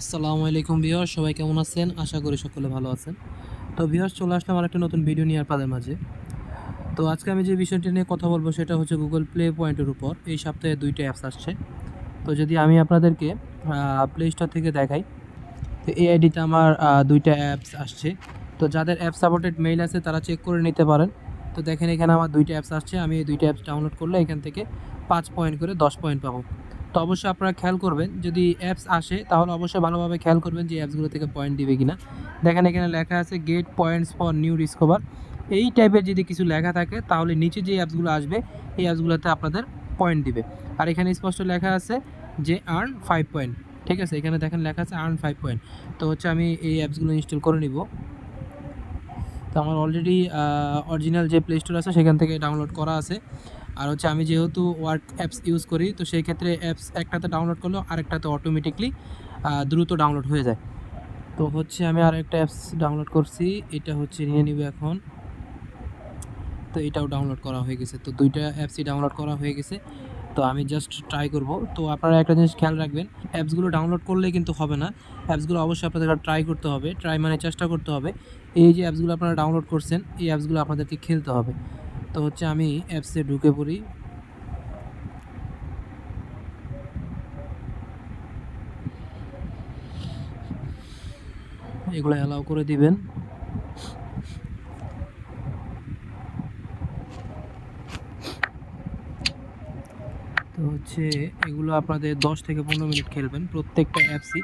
আসসালামু আলাইকুম ভিউয়ার্স, সবাই কেমন আছেন? আশা করি সকলে ভালো আছেন। তো ভিউয়ার্স, চলে আসলাম আরেকটা নতুন ভিডিও নিয়ে আপনাদের মাঝে। তো আজকে আমি যে বিষয়টি নিয়ে কথা বলবো সেটা হচ্ছে গুগল প্লে পয়েন্টের উপর। এই সপ্তাহে ২টা অ্যাপস আসছে। তো যদি আমি আপনাদেরকে প্লে স্টোর থেকে দেখাই, তো এই আইডিতে আমার ২টা অ্যাপস আসছে। তো যাদের অ্যাপ সাপোর্টেড মেইল আছে তারা চেক করে নিতে পারেন। তো দেখেন এখানে আমার ২টা অ্যাপস আসছে। আমি এই ২টা অ্যাপস ডাউনলোড করলে এখান থেকে ৫ পয়েন্ট করে ১০ পয়েন্ট পাবো। তো অবশ্যই আপনারা খেয়াল করবেন, যদি অ্যাপস আসে তাহলে অবশ্যই ভালোভাবে খেয়াল করবেন যে অ্যাপসগুলো থেকে পয়েন্ট দিবে কিনা। দেখেন এখানে লেখা আছে get points for new discover. এই টাইপের যদি কিছু লেখা থাকে তাহলে নিচে যে অ্যাপসগুলো আসবে এই অ্যাপসগুলোতে আপনাদের পয়েন্ট দিবে। আর এখানে স্পষ্ট লেখা আছে যে আর্ন 5 পয়েন্ট। ঠিক আছে, এখানে দেখেন লেখা আছে আর্ন 5 পয়েন্ট। তো হচ্ছে আমি এই অ্যাপসগুলো ইনস্টল করে নিব। তো আমার অলরেডি অরিজিনাল যে প্লে স্টোর আছে সেখান থেকে ডাউনলোড করা আছে। আর হচ্ছে আমি যেহেতু ওয়ার্ক অ্যাপস ইউজ করি, তো সেই ক্ষেত্রে অ্যাপস একটাতে ডাউনলোড করলেও আরেকটাতে অটোমেটিকলি দ্রুত ডাউনলোড হয়ে যায়। তো হচ্ছে আমি আরেকটা অ্যাপস ডাউনলোড করছি, এটা হচ্ছে নিয়ে নিব এখন। তো এটাও ডাউনলোড করা হয়ে গেছে। তো 2টা অ্যাপসই ডাউনলোড করা হয়ে গেছে। তো আমি জাস্ট ট্রাই করব। তো আপনারা একটা জিনিস খেয়াল রাখবেন, অ্যাপসগুলো ডাউনলোড করলেই কিন্তু হবে না। অ্যাপসগুলো অবশ্যই আপনাদেরকে ট্রাই করতে হবে। ট্রাই মানে চেষ্টা করতে হবে। এই যে অ্যাপসগুলো আপনারা ডাউনলোড করছেন, এই অ্যাপসগুলো আপনাদেরকে খেলতে হবে। তো হচ্ছে আমি অ্যাপসে ঢুকে পড়ি। এগুলো অ্যালাউ করে দিবেন। তো হচ্ছে এগুলো আপনাদের 10 থেকে 15 মিনিট খেলবেন। প্রত্যেকটা অ্যাপসই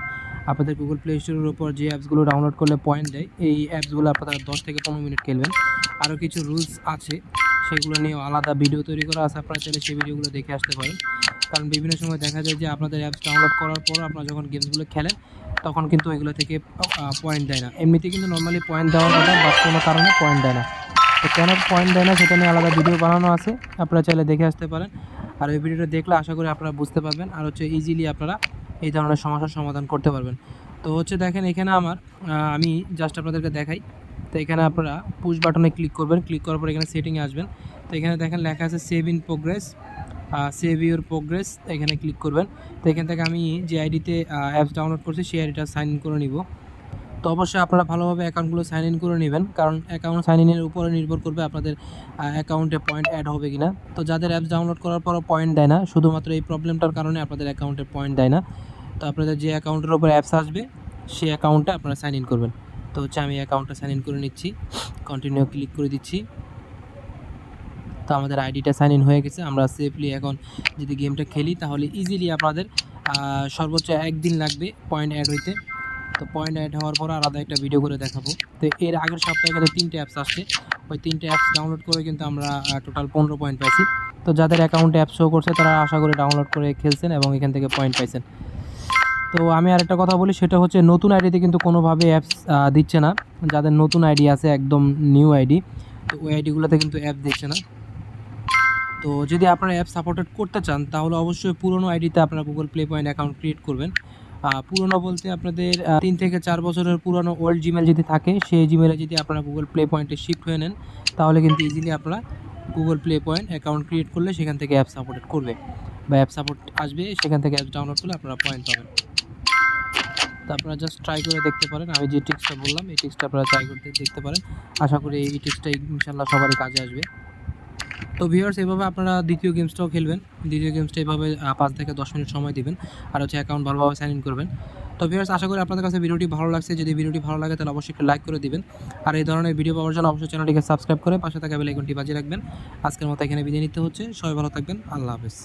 আপনাদের গুগল প্লে স্টোরের উপর যে অ্যাপসগুলো ডাউনলোড করলে পয়েন্ট দেয়, এই অ্যাপসগুলো আপনারা 10 থেকে 15 মিনিট খেলবেন। আরও কিছু রুলস আছে, সেগুলো নিয়ে আলাদা ভিডিও তৈরি করা আছে, আপনারা চাইলে সেই ভিডিওগুলো দেখে আসতে পারেন। কারণ বিভিন্ন সময় দেখা যায় যে আপনাদের অ্যাপস ডাউনলোড করার পর আপনারা যখন গেমসগুলো খেলেন তখন কিন্তু এগুলো থেকে পয়েন্ট দেয় না। এমনিতে কিন্তু নর্মালি পয়েন্ট দেওয়ার কথা, বাট কোনো কারণে পয়েন্ট দেয় না। তো কেন পয়েন্ট দেয় না সেটা নিয়ে আলাদা ভিডিও বানানো আছে, আপনারা চাইলে দেখে আসতে পারেন। আর ওই ভিডিওটা দেখলে আশা করি আপনারা বুঝতে পারবেন, আর হচ্ছে ইজিলি আপনারা এই ধরনের সমস্যার সমাধান করতে পারবেন। তো হচ্ছে দেখেন এখানে আমার আমি জাস্ট আপনাদেরকে দেখাই। তো এখানে আপনারা পুশ বাটনে ক্লিক করবেন, ক্লিক করার পর এখানে সেটিংয়ে আসবেন। তো এখানে দেখেন লেখা আছে save in progress, save your progress, এখানে ক্লিক করবেন। তো এখান থেকে আমি যে আইডিতে অ্যাপস ডাউনলোড করছি সেই আইডিটা সাইন ইন করে নিব। তো অবশ্যই আপনারা ভালোভাবে অ্যাকাউন্টগুলো সাইন ইন করে নেবেন, কারণ অ্যাকাউন্ট সাইন ইনের উপরে নির্ভর করবে আপনাদের অ্যাকাউন্টে পয়েন্ট অ্যাড হবে কিনা। তো যাদের অ্যাপস ডাউনলোড করার পরও পয়েন্ট দেয় না, শুধুমাত্র এই প্রবলেমটার কারণে আপনাদের অ্যাকাউন্টে পয়েন্ট দেয় না। তো আপনাদের যে অ্যাকাউন্টের উপর অ্যাপস আসবে সেই অ্যাকাউন্টে আপনারা সাইন ইন করবেন। তো হচ্ছে আমি অ্যাকাউন্টটা সাইন ইন করে নিচ্ছি, কন্টিনিউ ক্লিক করে দিচ্ছি। তো আমাদের আইডিটা সাইন ইন হয়ে গেছে। আমরা সেফলি এখন যদি গেমটা খেলি তাহলে ইজিলি আপনাদের সর্বোচ্চ 1 দিন লাগবে পয়েন্ট অ্যাড হইতে। তো পয়েন্ট অ্যাড হওয়ার পর আলাদা একটা ভিডিও করে দেখাবো। তো এর আগের সপ্তাহে কিন্তু 3টে অ্যাপস আসছে, ওই 3টে অ্যাপস ডাউনলোড করে কিন্তু আমরা টোটাল 15 পয়েন্ট পাইছি। তো যাদের অ্যাকাউন্টে অ্যাপ শো করছে তারা আশা করি ডাউনলোড করে খেলছেন এবং এখান থেকে পয়েন্ট পাইছেন। তো আমি আরেকটা কথা বলি, সেটা হচ্ছে নতুন আইডিতে কিন্তু কোনোভাবে অ্যাপস দিচ্ছে না। যাদের নতুন আইডি আছে, একদম নিউ আইডি, তো ওই আইডিগুলোতে কিন্তু অ্যাপ দিচ্ছে না। তো যদি আপনারা অ্যাপ সাপোর্টেড করতে চান তাহলে অবশ্যই পুরনো আইডিতে আপনারা Google play point account create করবেন। পুরনো বলতে আপনাদের 3 থেকে 4 বছরের পুরনো ওল্ড জিমেল যদি থাকে, সেই জিমেলে যদি আপনারা গুগল প্লে পয়েন্টে শিফট হয়ে নেন তাহলে কিন্তু ইজিলি আপনারা Google play point account create করলে সেখান থেকে অ্যাপ সাপোর্টেড করবে বা অ্যাপ সাপোর্ট আসবে, সেখান থেকে অ্যাপ ডাউনলোড করলে আপনারা পয়েন্ট পাবেন। তো আপনারা জাস্ট ট্রাই করে দেখতে পারেন। আমি যে টিপসটা বললাম এই টিপসটা আপনারা ট্রাই করতে দেখতে পারেন। আশা করি এই টিপসটা ইনশাল্লাহ সবারই কাজে আসবে। তো ভিউয়ার্স, এভাবে আপনারা দ্বিতীয় গেমসটাও খেলবেন। দ্বিতীয় গেমসটা এভাবে 5 থেকে 10 মিনিট সময় দিবেন, আর হচ্ছে অ্যাকাউন্ট ভালোভাবে সাইন ইন করবেন। তো ভিউয়ার্স, আশা করি আপনাদের কাছে ভিডিওটি ভালো লাগছে। যদি ভিডিওটি ভালো লাগে তাহলে অবশ্যই একটু লাইক করে দিবেন, আর এই ধরনের ভিডিও পাওয়ার জন্য অবশ্যই চ্যানেলটিকে সাবস্ক্রাইব করে পাশে থাকা বেল আইকনটি বাজিয়ে রাখবেন। আজকের মতো এখানে বিদায় নিতে হচ্ছে। সবাই ভালো থাকবেন। আল্লাহ হাফেজ।